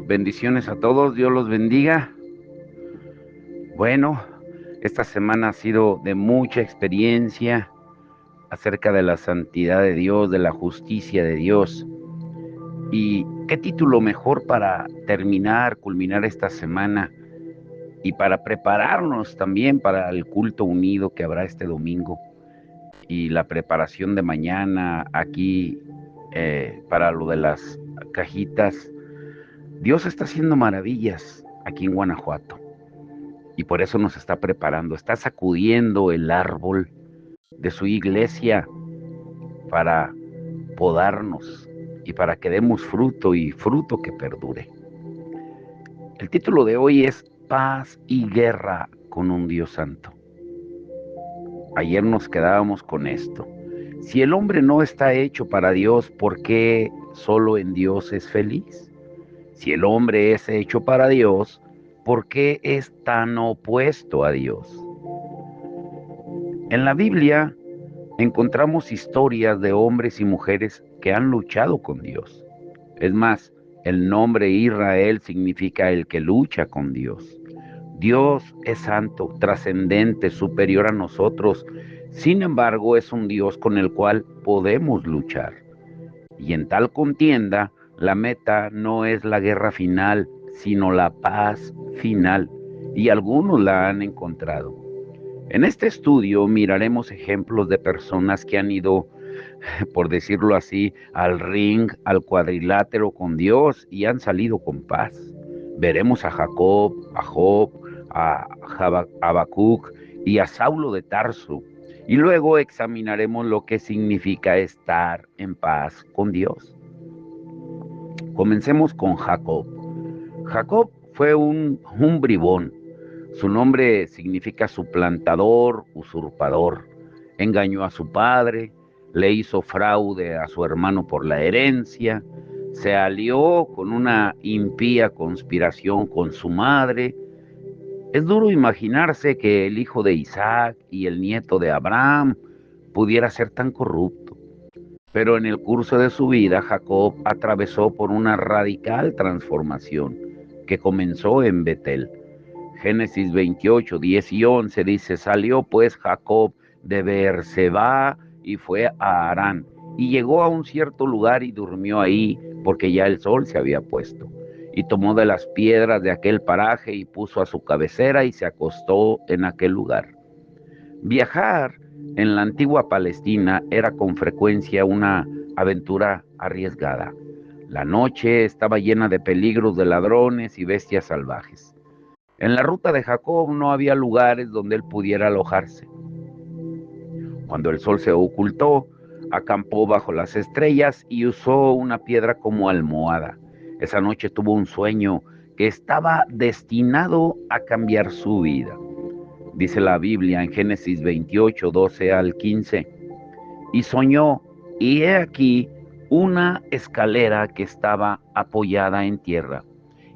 Bendiciones a todos, Dios los bendiga. Bueno, esta semana ha sido de mucha experiencia acerca de la santidad de Dios, de la justicia de Dios. ¿Y qué título mejor para terminar, culminar esta semana y para prepararnos también para el culto unido que habrá este domingo y la preparación de mañana aquí para lo de las cajitas? Dios está haciendo maravillas aquí en Guanajuato y por eso nos está preparando, está sacudiendo el árbol de su iglesia para podarnos y para que demos fruto y fruto que perdure. El título de hoy es Paz y Guerra con un Dios Santo. Ayer nos quedábamos con esto. Si el hombre no está hecho para Dios, ¿por qué solo en Dios es feliz? Si el hombre es hecho para Dios, ¿por qué es tan opuesto a Dios? En la Biblia encontramos historias de hombres y mujeres que han luchado con Dios. Es más, el nombre Israel significa el que lucha con Dios. Dios es santo, trascendente, superior a nosotros. Sin embargo, es un Dios con el cual podemos luchar. Y en tal contienda, la meta no es la guerra final, sino la paz final. Y algunos la han encontrado. En este estudio miraremos ejemplos de personas que han ido, por decirlo así, al ring, al cuadrilátero con Dios y han salido con paz. Veremos a Jacob, a Job, a Habacuc y a Saulo de Tarso. Y luego examinaremos lo que significa estar en paz con Dios. Comencemos con Jacob. Jacob fue un bribón. Su nombre significa suplantador, usurpador. Engañó a su padre, le hizo fraude a su hermano por la herencia, se alió con una impía conspiración con su madre. Es duro imaginarse que el hijo de Isaac y el nieto de Abraham pudiera ser tan corrupto. Pero en el curso de su vida, Jacob atravesó por una radical transformación que comenzó en Betel. Génesis 28, 10 y 11 dice: salió pues Jacob de Beerseba y fue a Harán, y llegó a un cierto lugar y durmió ahí, porque ya el sol se había puesto. Y tomó de las piedras de aquel paraje y puso a su cabecera y se acostó en aquel lugar. Viajar en la antigua Palestina era con frecuencia una aventura arriesgada. La noche estaba llena de peligros de ladrones y bestias salvajes. En la ruta de Jacob no había lugares donde él pudiera alojarse. Cuando el sol se ocultó, acampó bajo las estrellas y usó una piedra como almohada. Esa noche tuvo un sueño que estaba destinado a cambiar su vida. Dice la Biblia en Génesis 28, 12 al 15. Y soñó, y he aquí una escalera que estaba apoyada en tierra,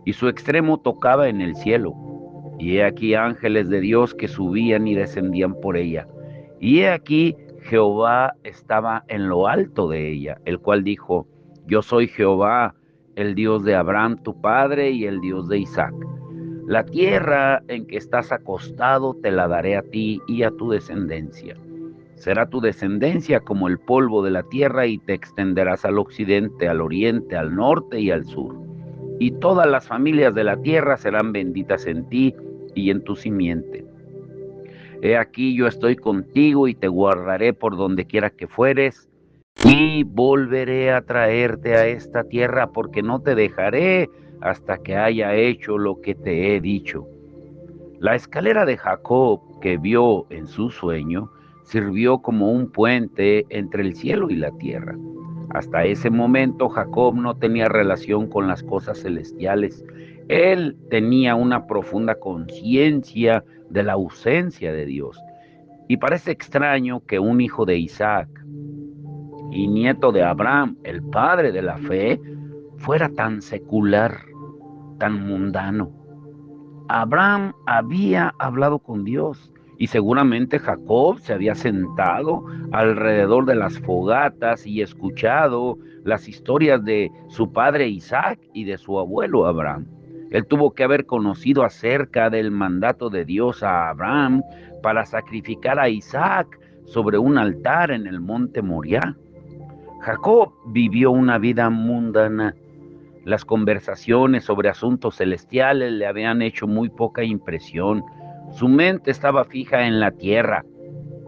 y su extremo tocaba en el cielo. Y he aquí ángeles de Dios que subían y descendían por ella. Y he aquí Jehová estaba en lo alto de ella, el cual dijo: yo soy Jehová, el Dios de Abraham tu padre y el Dios de Isaac. La tierra en que estás acostado te la daré a ti y a tu descendencia. Será tu descendencia como el polvo de la tierra y te extenderás al occidente, al oriente, al norte y al sur. Y todas las familias de la tierra serán benditas en ti y en tu simiente. He aquí yo estoy contigo y te guardaré por donde quiera que fueres, y volveré a traerte a esta tierra, porque no te dejaré hasta que haya hecho lo que te he dicho. La escalera de Jacob que vio en su sueño sirvió como un puente entre el cielo y la tierra. Hasta ese momento Jacob no tenía relación con las cosas celestiales. Él tenía una profunda conciencia de la ausencia de Dios. Y parece extraño que un hijo de Isaac y nieto de Abraham, el padre de la fe, fuera tan secular, tan mundano. Abraham había hablado con Dios Y seguramente Jacob se había sentado alrededor de las fogatas y escuchado las historias de su padre Isaac y de su abuelo Abraham. Él tuvo que haber conocido acerca del mandato de Dios a Abraham para sacrificar a Isaac sobre un altar en el monte Moriah. Jacob vivió una vida mundana. Las conversaciones sobre asuntos celestiales le habían hecho muy poca impresión. Su mente estaba fija en la tierra,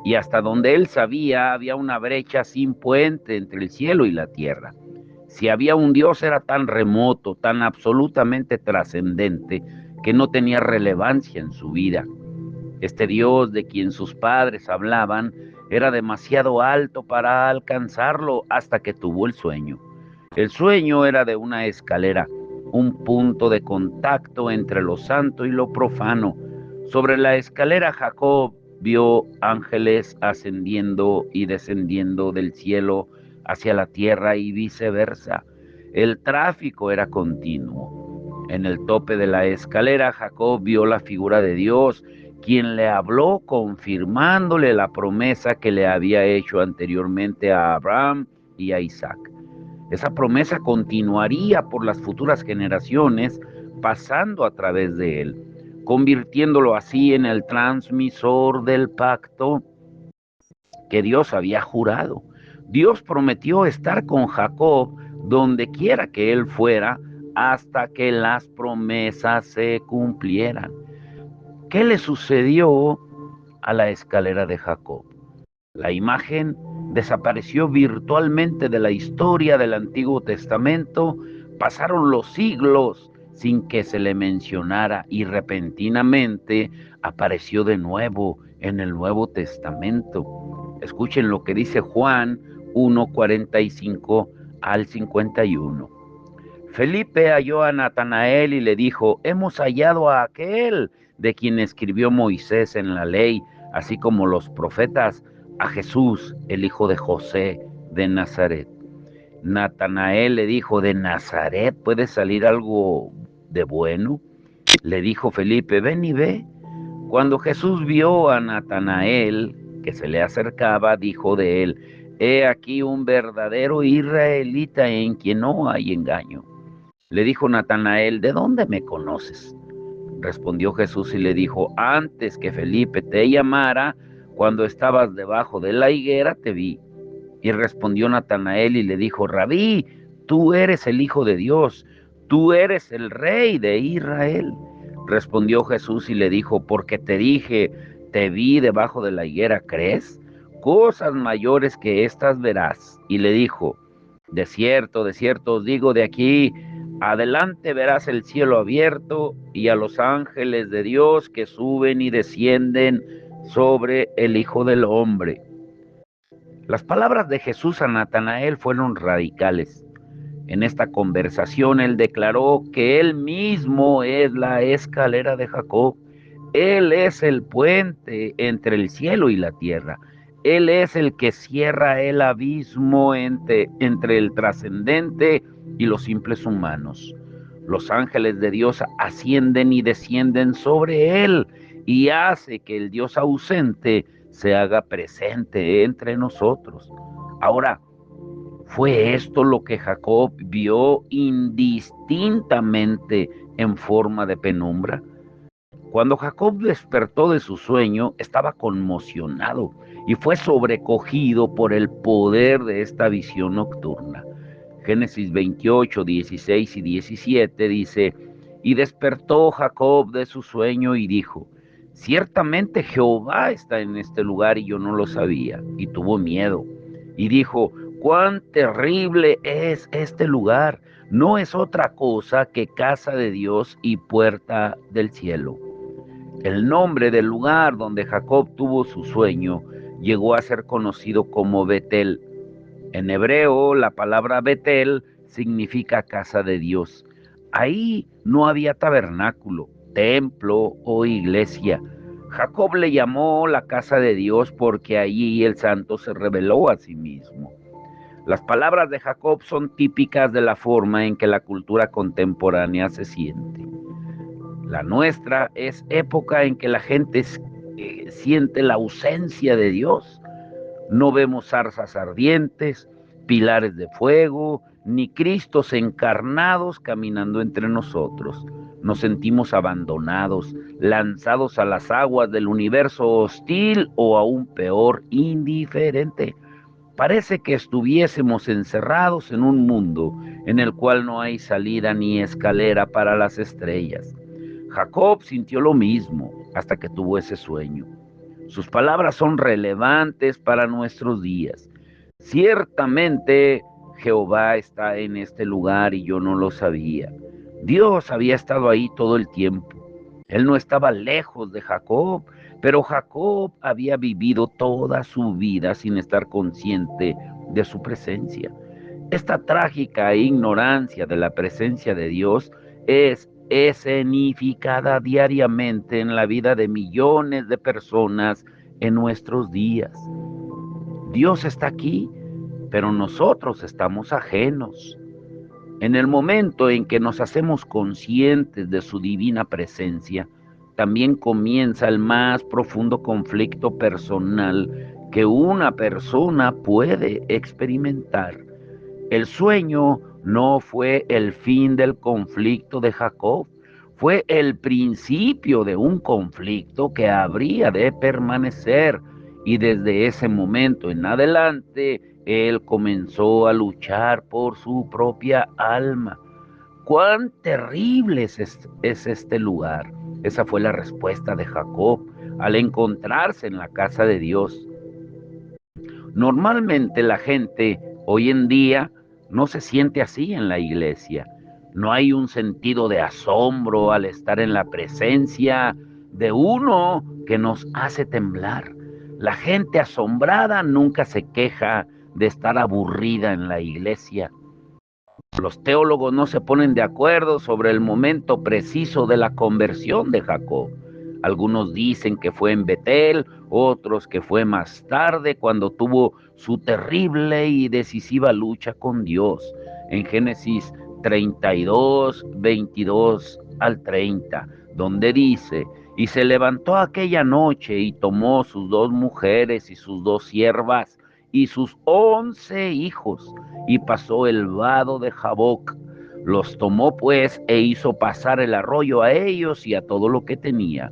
y hasta donde él sabía había una brecha sin puente entre el cielo y la tierra. Si había un Dios era tan remoto, tan absolutamente trascendente, que no tenía relevancia en su vida. Este Dios de quien sus padres hablaban era demasiado alto para alcanzarlo hasta que tuvo el sueño. El sueño era de una escalera, un punto de contacto entre lo santo y lo profano. Sobre la escalera Jacob vio ángeles ascendiendo y descendiendo del cielo hacia la tierra y viceversa. El tráfico era continuo. En el tope de la escalera Jacob vio la figura de Dios, quien le habló confirmándole la promesa que le había hecho anteriormente a Abraham y a Isaac. Esa promesa continuaría por las futuras generaciones, pasando a través de él, convirtiéndolo así en el transmisor del pacto que Dios había jurado. Dios prometió estar con Jacob donde quiera que él fuera hasta que las promesas se cumplieran. ¿Qué le sucedió a la escalera de Jacob? La imagen desapareció virtualmente de la historia del Antiguo Testamento. Pasaron los siglos sin que se le mencionara y repentinamente apareció de nuevo en el Nuevo Testamento. Escuchen lo que dice Juan 1:45 al 51. Felipe halló a Natanael y le dijo: hemos hallado a aquel de quien escribió Moisés en la ley, así como los profetas, a Jesús, el hijo de José de Nazaret. Natanael le dijo: ¿de Nazaret puede salir algo de bueno? Le dijo Felipe: ven y ve. Cuando Jesús vio a Natanael que se le acercaba, dijo de él: he aquí un verdadero israelita en quien no hay engaño. Le dijo Natanael: ¿de dónde me conoces? Respondió Jesús y le dijo: antes que Felipe te llamara, cuando estabas debajo de la higuera, te vi. Y respondió Natanael y le dijo: Rabí, tú eres el Hijo de Dios, tú eres el Rey de Israel. Respondió Jesús y le dijo: porque te dije, te vi debajo de la higuera, ¿crees? Cosas mayores que estas verás. Y le dijo: de cierto os digo, de aquí adelante verás el cielo abierto y a los ángeles de Dios que suben y descienden sobre el Hijo del Hombre. Las palabras de Jesús a Natanael fueron radicales. En esta conversación él declaró que él mismo es la escalera de Jacob. Él es el puente entre el cielo y la tierra. Él es el que cierra el abismo entre el trascendente y los simples humanos. Los ángeles de Dios ascienden y descienden sobre él y hace que el Dios ausente se haga presente entre nosotros. Ahora, ¿fue esto lo que Jacob vio indistintamente en forma de penumbra? Cuando Jacob despertó de su sueño, estaba conmocionado y fue sobrecogido por el poder de esta visión nocturna. Génesis 28, 16 y 17 dice: y despertó Jacob de su sueño y dijo: ciertamente Jehová está en este lugar y yo no lo sabía. Y tuvo miedo y dijo: cuán terrible es este lugar. No es otra cosa que casa de Dios y puerta del cielo. El nombre del lugar donde Jacob tuvo su sueño llegó a ser conocido como Betel. En hebreo, la palabra Betel significa casa de Dios. Ahí no había tabernáculo, templo o iglesia. Jacob le llamó la casa de Dios porque allí el santo se reveló a sí mismo. Las palabras de Jacob son típicas de la forma en que la cultura contemporánea se siente. La nuestra es época en que la gente siente la ausencia de Dios. No vemos zarzas ardientes, pilares de fuego, ni Cristos encarnados caminando entre nosotros. Nos sentimos abandonados, lanzados a las aguas del universo hostil o aún peor, indiferente. Parece que estuviésemos encerrados en un mundo en el cual no hay salida ni escalera para las estrellas. Jacob sintió lo mismo hasta que tuvo ese sueño. Sus palabras son relevantes para nuestros días. Ciertamente Jehová está en este lugar y yo no lo sabía. Dios había estado ahí todo el tiempo. Él no estaba lejos de Jacob, pero Jacob había vivido toda su vida sin estar consciente de su presencia. Esta trágica ignorancia de la presencia de Dios es escenificada diariamente en la vida de millones de personas en nuestros días. Dios está aquí, pero nosotros estamos ajenos. En el momento en que nos hacemos conscientes de su divina presencia, también comienza el más profundo conflicto personal que una persona puede experimentar. El sueño no fue el fin del conflicto de Jacob, fue el principio de un conflicto que habría de permanecer, y desde ese momento en adelante él comenzó a luchar por su propia alma. ¡Cuán terrible es este lugar! Esa fue la respuesta de Jacob al encontrarse en la casa de Dios. Normalmente la gente hoy en día no se siente así en la iglesia. No hay un sentido de asombro al estar en la presencia de uno que nos hace temblar. La gente asombrada nunca se queja de estar aburrida en la iglesia. Los teólogos no se ponen de acuerdo sobre el momento preciso de la conversión de Jacob. Algunos dicen que fue en Betel, otros que fue más tarde cuando tuvo su terrible y decisiva lucha con Dios. En Génesis 32, 22 al 30, donde dice: y se levantó aquella noche y tomó sus 2 mujeres y sus 2 siervas y sus 11 hijos, y pasó el vado de Jaboc. Los tomó pues e hizo pasar el arroyo a ellos y a todo lo que tenía.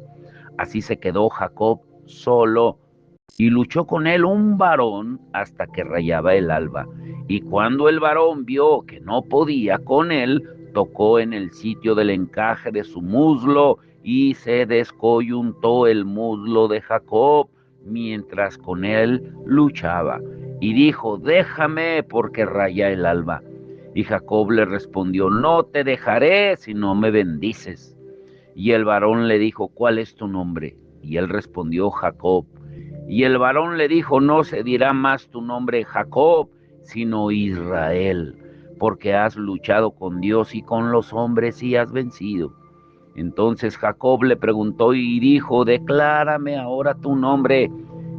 Así se quedó Jacob solo, y luchó con él un varón hasta que rayaba el alba. Y cuando el varón vio que no podía con él, tocó en el sitio del encaje de su muslo, y se descoyuntó el muslo de Jacob mientras con él luchaba. Y dijo: déjame, porque raya el alba. Y Jacob le respondió: no te dejaré si no me bendices. Y el varón le dijo: ¿cuál es tu nombre? Y él respondió: Jacob. Y el varón le dijo: no se dirá más tu nombre Jacob, sino Israel, porque has luchado con Dios y con los hombres y has vencido. Entonces Jacob le preguntó y dijo: declárame ahora tu nombre.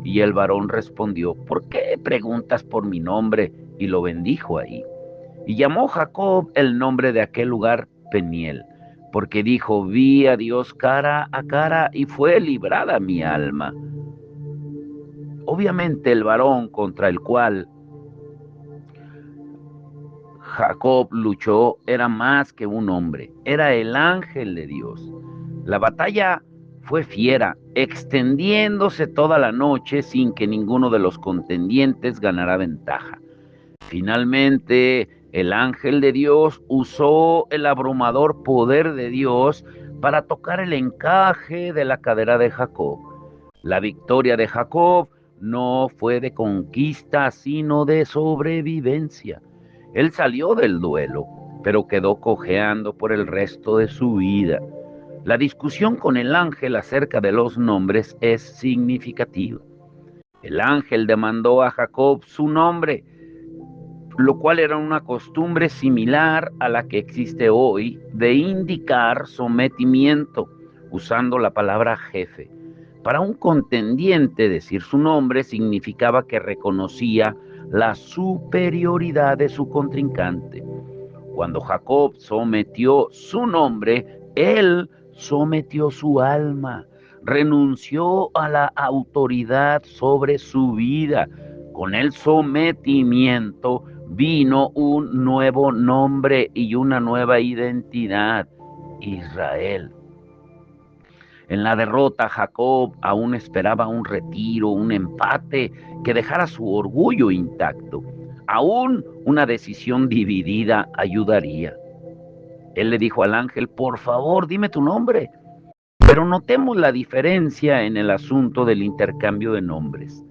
Y el varón respondió: ¿por qué preguntas por mi nombre? Y lo bendijo ahí. Y llamó Jacob el nombre de aquel lugar Peniel, porque dijo: vi a Dios cara a cara y fue librada mi alma. Obviamente el varón contra el cual Jacob luchó era más que un hombre, era el ángel de Dios. La batalla fue fiera, extendiéndose toda la noche sin que ninguno de los contendientes ganara ventaja. Finalmente, el ángel de Dios usó el abrumador poder de Dios para tocar el encaje de la cadera de Jacob. La victoria de Jacob no fue de conquista, sino de sobrevivencia. Él salió del duelo, pero quedó cojeando por el resto de su vida. La discusión con el ángel acerca de los nombres es significativa. El ángel demandó a Jacob su nombre, lo cual era una costumbre similar a la que existe hoy de indicar sometimiento, usando la palabra jefe. Para un contendiente, decir su nombre significaba que reconocía la superioridad de su contrincante. Cuando Jacob sometió su nombre, él sometió su alma. renunció a la autoridad sobre su vida. Con el sometimiento vino un nuevo nombre y una nueva identidad: Israel. En la derrota, Jacob aún esperaba un retiro, un empate que dejara su orgullo intacto. Aún una decisión dividida ayudaría. Él le dijo al ángel: por favor, dime tu nombre. Pero notemos la diferencia en el asunto del intercambio de nombres.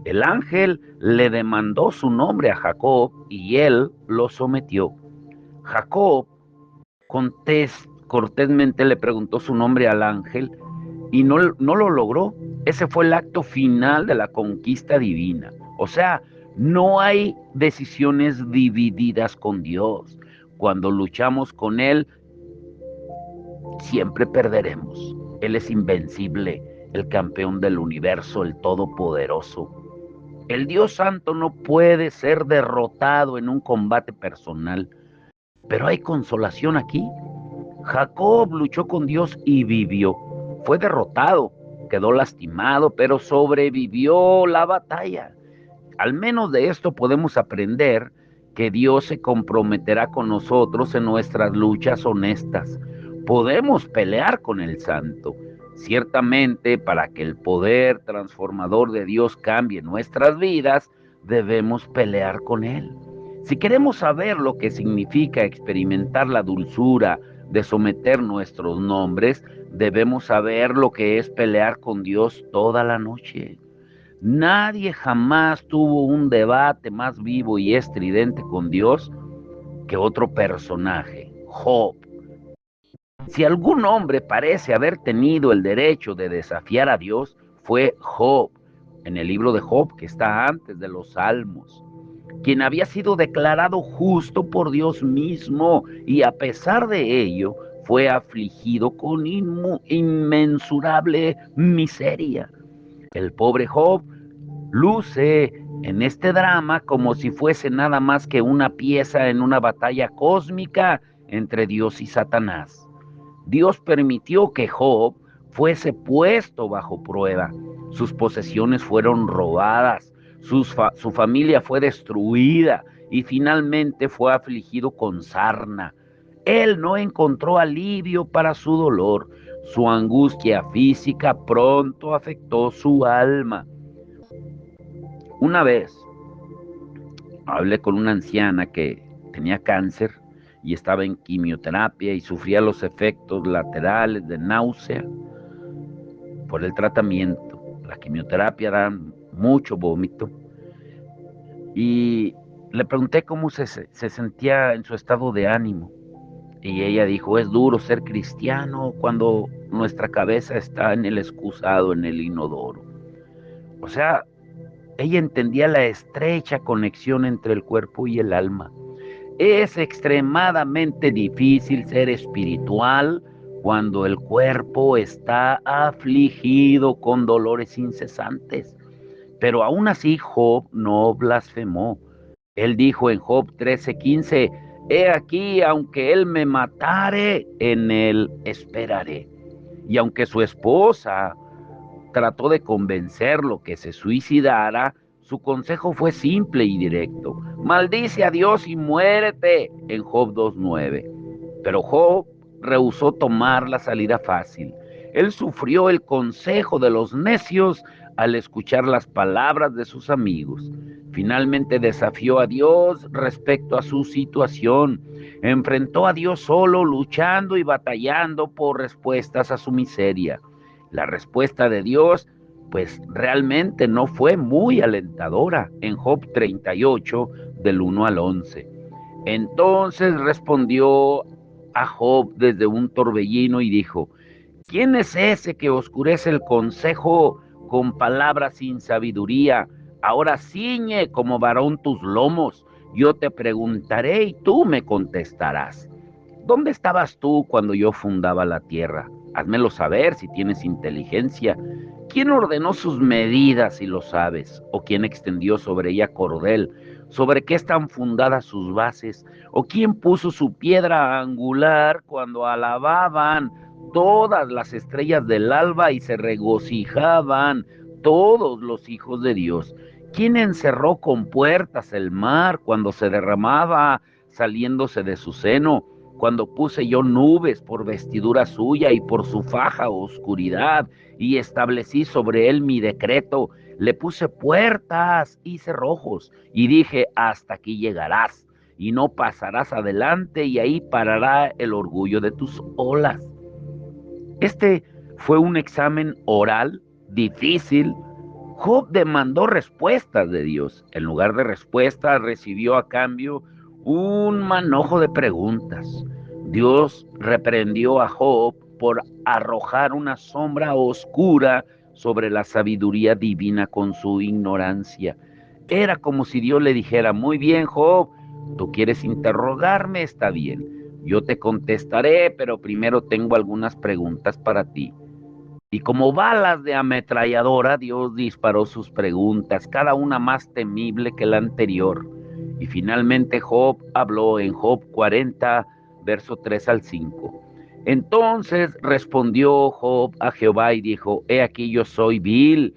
El ángel le demandó su nombre a Jacob y él lo sometió. Jacob cortésmente le preguntó su nombre al ángel y no lo logró. Ese fue el acto final de la conquista divina. O sea, no hay decisiones divididas con Dios. Cuando luchamos con Él, siempre perderemos. Él es invencible, el campeón del universo, el todopoderoso. El Dios Santo no puede ser derrotado en un combate personal, pero hay consolación aquí. Jacob luchó con Dios y vivió. Fue derrotado, quedó lastimado, pero sobrevivió la batalla. Al menos de esto podemos aprender que Dios se comprometerá con nosotros en nuestras luchas honestas. Podemos pelear con el Santo. Ciertamente, para que el poder transformador de Dios cambie nuestras vidas, debemos pelear con Él. Si queremos saber lo que significa experimentar la dulzura de someter nuestros nombres, debemos saber lo que es pelear con Dios toda la noche. Nadie jamás tuvo un debate más vivo y estridente con Dios que otro personaje: Job. Si algún hombre parece haber tenido el derecho de desafiar a Dios, fue Job, en el libro de Job, que está antes de los Salmos, quien había sido declarado justo por Dios mismo y a pesar de ello fue afligido con inmensurable miseria. El pobre Job luce en este drama como si fuese nada más que una pieza en una batalla cósmica entre Dios y Satanás. Dios permitió que Job fuese puesto bajo prueba. Sus posesiones fueron robadas, su familia fue destruida y finalmente fue afligido con sarna. Él no encontró alivio para su dolor. Su angustia física pronto afectó su alma. Una vez hablé con una anciana que tenía cáncer y estaba en quimioterapia y sufría los efectos laterales de náusea por el tratamiento. La quimioterapia da mucho vómito y le pregunté cómo se sentía en su estado de ánimo y ella dijo: es duro ser cristiano cuando nuestra cabeza está en el excusado, en el inodoro. O sea, ella entendía la estrecha conexión entre el cuerpo y el alma. Es extremadamente difícil ser espiritual cuando el cuerpo está afligido con dolores incesantes. Pero aún así Job no blasfemó. Él dijo en Job 13:15: he aquí, aunque él me matare, en él esperaré. Y aunque su esposa trató de convencerlo que se suicidara, su consejo fue simple y directo: maldice a Dios y muérete, en Job 2:9. Pero Job rehusó tomar la salida fácil. Él sufrió el consejo de los necios al escuchar las palabras de sus amigos. Finalmente desafió a Dios respecto a su situación. Enfrentó a Dios solo, luchando y batallando por respuestas a su miseria. La respuesta de Dios, pues realmente no fue muy alentadora en Job 38, del 1 al 11. Entonces respondió a Job desde un torbellino y dijo: ¿quién es ese que oscurece el consejo con palabras sin sabiduría? Ahora ciñe como varón tus lomos. Yo te preguntaré y tú me contestarás. ¿Dónde estabas tú cuando yo fundaba la tierra? Házmelo saber si tienes inteligencia. ¿Quién ordenó sus medidas si lo sabes? ¿O quién extendió sobre ella cordel? ¿Sobre qué están fundadas sus bases? ¿O quién puso su piedra angular cuando alababan todas las estrellas del alba y se regocijaban todos los hijos de Dios. ¿Quién encerró con puertas el mar cuando se derramaba saliéndose de su seno? Cuando puse yo nubes por vestidura suya y por su faja oscuridad, y establecí sobre él mi decreto, le puse puertas y cerrojos, y dije, hasta aquí llegarás, y no pasarás adelante, y ahí parará el orgullo de tus olas. Este fue un examen oral difícil. Job demandó respuestas de Dios. En lugar de respuestas, recibió a cambio un manojo de preguntas. Dios reprendió a Job por arrojar una sombra oscura sobre la sabiduría divina con su ignorancia. Era como si Dios le dijera, muy bien, Job, tú quieres interrogarme, está bien. Yo te contestaré, pero primero tengo algunas preguntas para ti. Y como balas de ametralladora, Dios disparó sus preguntas, cada una más temible que la anterior. Y finalmente Job habló en Job 40, verso 3 al 5. Entonces respondió Job a Jehová y dijo, he aquí yo soy vil,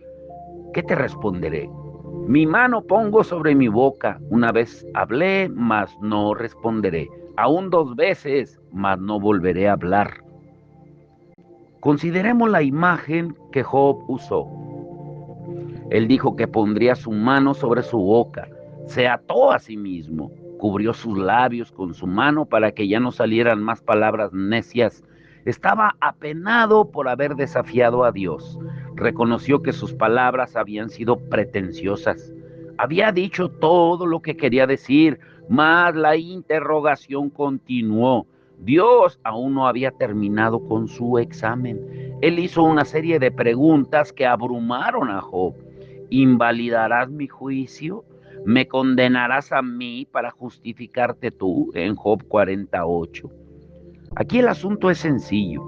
¿qué te responderé? Mi mano pongo sobre mi boca, una vez hablé, mas no responderé. Aún dos veces, mas no volveré a hablar. Consideremos la imagen que Job usó. Él dijo que pondría su mano sobre su boca, se ató a sí mismo, cubrió sus labios con su mano para que ya no salieran más palabras necias. Estaba apenado por haber desafiado a Dios. Reconoció que sus palabras habían sido pretenciosas. Había dicho todo lo que quería decir, mas la interrogación continuó. Dios aún no había terminado con su examen. Él hizo una serie de preguntas que abrumaron a Job. ¿Invalidarás mi juicio? ¿Me condenarás a mí para justificarte tú? En Job 48. Aquí el asunto es sencillo.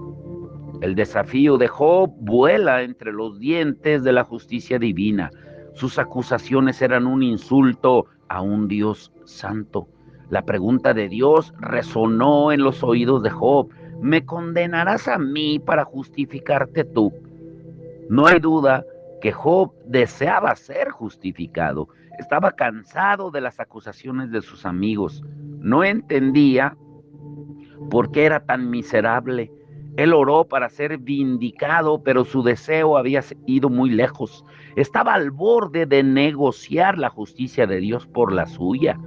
El desafío de Job vuela entre los dientes de la justicia divina. Sus acusaciones eran un insulto a un Dios santo. La pregunta de Dios resonó en los oídos de Job. ¿Me condenarás a mí para justificarte tú? No hay duda que Job deseaba ser justificado. Estaba cansado de las acusaciones de sus amigos. No entendía por qué era tan miserable. Él oró para ser vindicado, pero su deseo había ido muy lejos. Estaba al borde de negociar la justicia de Dios por la suya.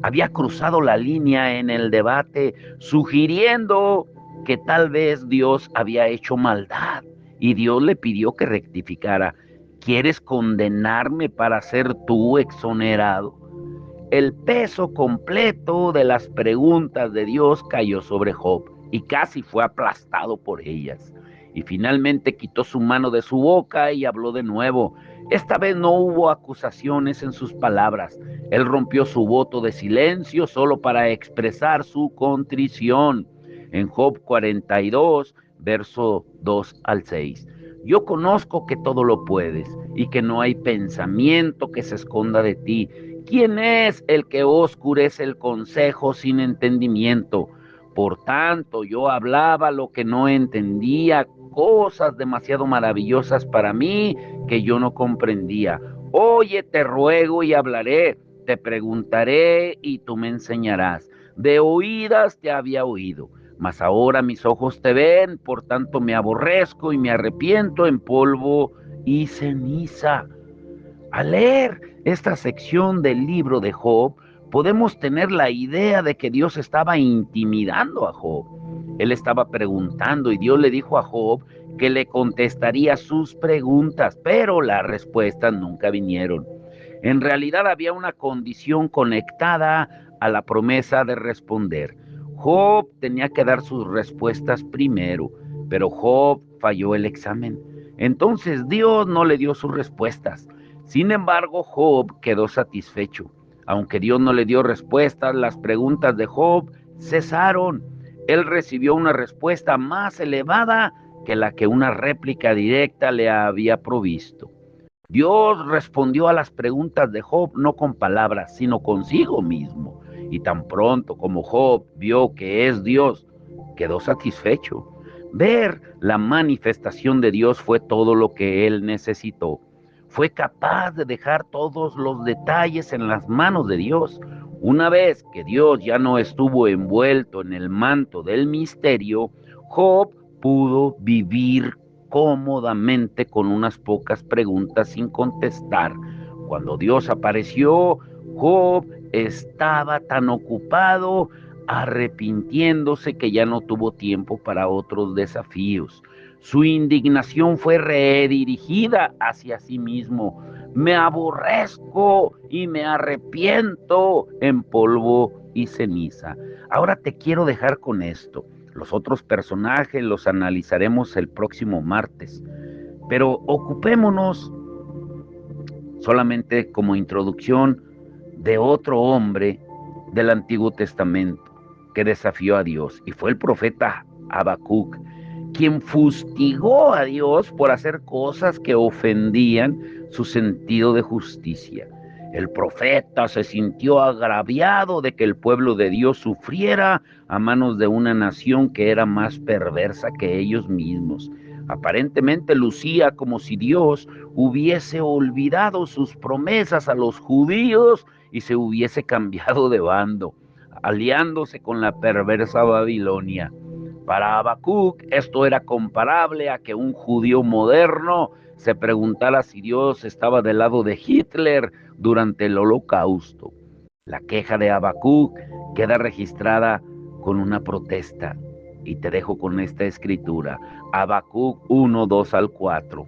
Había cruzado la línea en el debate, sugiriendo que tal vez Dios había hecho maldad y Dios le pidió que rectificara. ¿Quieres condenarme para ser tú exonerado? El peso completo de las preguntas de Dios cayó sobre Job y casi fue aplastado por ellas. Y finalmente quitó su mano de su boca y habló de nuevo. Esta vez no hubo acusaciones en sus palabras. Él rompió su voto de silencio solo para expresar su contrición. En Job 42, verso 2 al 6. Yo conozco que todo lo puedes y que no hay pensamiento que se esconda de ti. ¿Quién es el que oscurece el consejo sin entendimiento? Por tanto, yo hablaba lo que no entendía, cosas demasiado maravillosas para mí que yo no comprendía. Oye, te ruego y hablaré, te preguntaré y tú me enseñarás. De oídas te había oído, mas ahora mis ojos te ven, por tanto me aborrezco y me arrepiento en polvo y ceniza. Al leer esta sección del libro de Job, podemos tener la idea de que Dios estaba intimidando a Job. Él estaba preguntando y Dios le dijo a Job que le contestaría sus preguntas, pero las respuestas nunca vinieron. En realidad había una condición conectada a la promesa de responder. Job tenía que dar sus respuestas primero, pero Job falló el examen. Entonces Dios no le dio sus respuestas. Sin embargo, Job quedó satisfecho. Aunque Dios no le dio respuestas, las preguntas de Job cesaron. Él recibió una respuesta más elevada que la que una réplica directa le había provisto. Dios respondió a las preguntas de Job no con palabras, sino consigo mismo. Y tan pronto como Job vio que es Dios, quedó satisfecho. Ver la manifestación de Dios fue todo lo que él necesitó. Fue capaz de dejar todos los detalles en las manos de Dios. Una vez que Dios ya no estuvo envuelto en el manto del misterio, Job pudo vivir cómodamente con unas pocas preguntas sin contestar. Cuando Dios apareció, Job estaba tan ocupado arrepintiéndose que ya no tuvo tiempo para otros desafíos. Su indignación fue redirigida hacia sí mismo. Me aborrezco y me arrepiento en polvo y ceniza. Ahora te quiero dejar con esto. Los otros personajes los analizaremos el próximo martes, pero ocupémonos solamente como introducción de otro hombre del Antiguo Testamento que desafió a Dios, y fue el profeta Habacuc, quien fustigó a Dios por hacer cosas que ofendían su sentido de justicia. El profeta se sintió agraviado de que el pueblo de Dios sufriera a manos de una nación que era más perversa que ellos mismos. Aparentemente lucía como si Dios hubiese olvidado sus promesas a los judíos y se hubiese cambiado de bando, aliándose con la perversa Babilonia. Para Habacuc esto era comparable a que un judío moderno se preguntara si Dios estaba del lado de Hitler durante el Holocausto. La queja de Habacuc queda registrada con una protesta. Y te dejo con esta escritura, Habacuc 1, 2 al 4.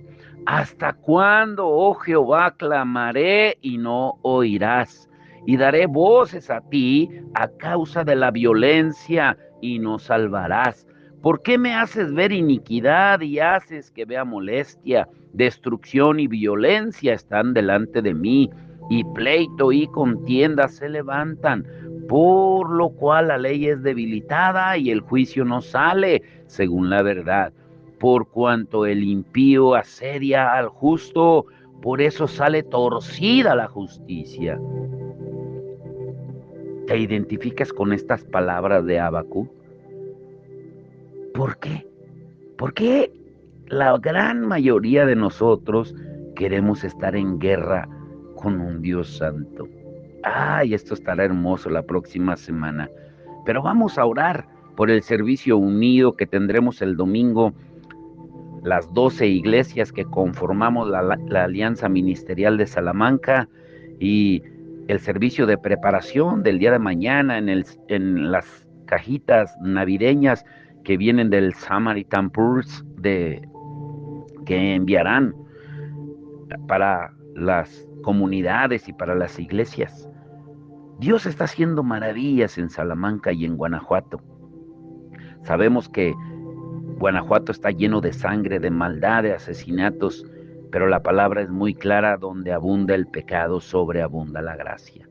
¿Hasta cuándo, oh Jehová, clamaré y no oirás? Y daré voces a ti a causa de la violencia y no salvarás. ¿Por qué me haces ver iniquidad y haces que vea molestia? Destrucción y violencia están delante de mí, y pleito y contienda se levantan, por lo cual la ley es debilitada y el juicio no sale según la verdad. Por cuanto el impío asedia al justo, por eso sale torcida la justicia. ¿Te identificas con estas palabras de Habacuc? ¿Por qué? ¿Por qué la gran mayoría de nosotros queremos estar en guerra con un Dios santo? Ay, esto estará hermoso la próxima semana. Pero vamos a orar por el servicio unido que tendremos el domingo, las 12 iglesias que conformamos la Alianza Ministerial de Salamanca, y el servicio de preparación del día de mañana en las cajitas navideñas que vienen del Samaritan Purse que enviarán para las comunidades y para las iglesias. Dios está haciendo maravillas en Salamanca y en Guanajuato. Sabemos que Guanajuato está lleno de sangre, de maldad, de asesinatos, pero la palabra es muy clara: donde abunda el pecado, sobreabunda la gracia.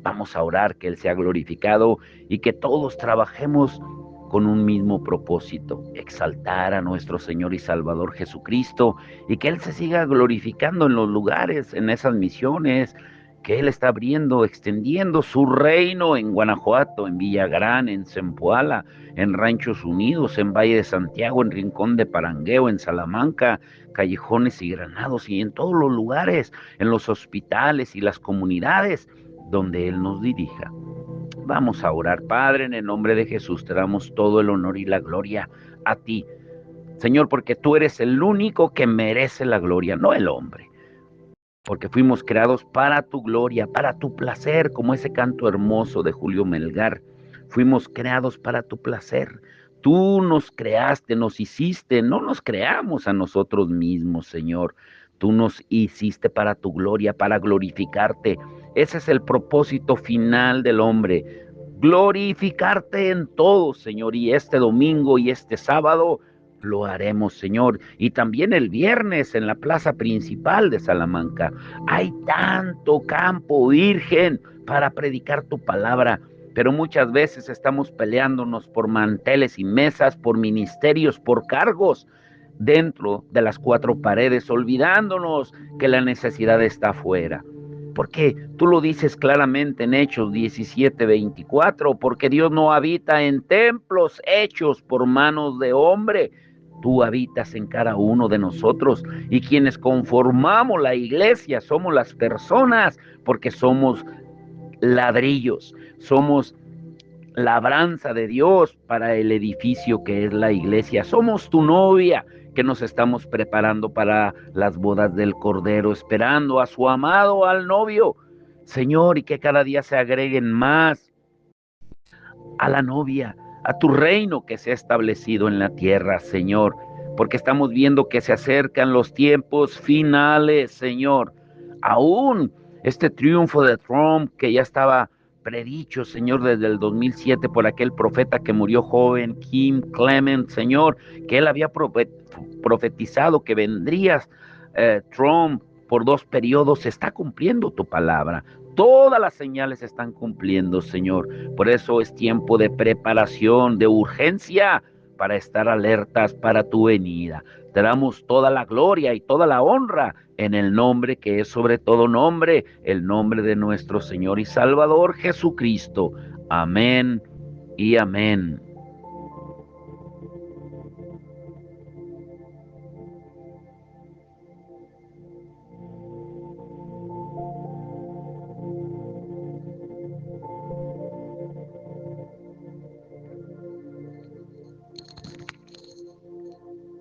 Vamos a orar que Él sea glorificado y que todos trabajemos con un mismo propósito: exaltar a nuestro Señor y Salvador Jesucristo, y que Él se siga glorificando en los lugares, en esas misiones que Él está abriendo, extendiendo su reino en Guanajuato, en Villagrán, en Zempoala, en Ranchos Unidos, en Valle de Santiago, en Rincón de Parangueo, en Salamanca, Callejones y Granados, y en todos los lugares, en los hospitales y las comunidades donde Él nos dirija. Vamos a orar. Padre, en el nombre de Jesús te damos todo el honor y la gloria a ti, Señor, porque tú eres el único que merece la gloria, no el hombre. Porque fuimos creados para tu gloria, para tu placer, como ese canto hermoso de Julio Melgar. Fuimos creados para tu placer. Tú nos creaste, nos hiciste, no nos creamos a nosotros mismos, Señor. Tú nos hiciste para tu gloria, para glorificarte. Ese es el propósito final del hombre: glorificarte en todo, Señor. Y este domingo y este sábado lo haremos, Señor. Y también el viernes en la plaza principal de Salamanca. Hay tanto campo virgen para predicar tu palabra, pero muchas veces estamos peleándonos por manteles y mesas, por ministerios, por cargos dentro de las cuatro paredes, olvidándonos que la necesidad está afuera. Porque tú lo dices claramente en Hechos 17:24, porque Dios no habita en templos hechos por manos de hombre. Tú habitas en cada uno de nosotros y quienes conformamos la iglesia somos las personas porque somos ladrillos, somos labranza de Dios para el edificio que es la iglesia. Somos tu novia que nos estamos preparando para las bodas del Cordero, esperando a su amado, al novio. Señor, y que cada día se agreguen más a la novia, a tu reino que se ha establecido en la tierra, Señor, porque estamos viendo que se acercan los tiempos finales, Señor. Aún este triunfo de Trump que ya estaba predicho, Señor, desde el 2007 por aquel profeta que murió joven, Kim Clement, Señor, que él había profetizado que vendrías, Trump, por 2 periodos. Se está cumpliendo tu palabra. Todas las señales se están cumpliendo, Señor. Por eso es tiempo de preparación, de urgencia, para estar alertas para tu venida. Te damos toda la gloria y toda la honra en el nombre que es sobre todo nombre, el nombre de nuestro Señor y Salvador Jesucristo. Amén y amén.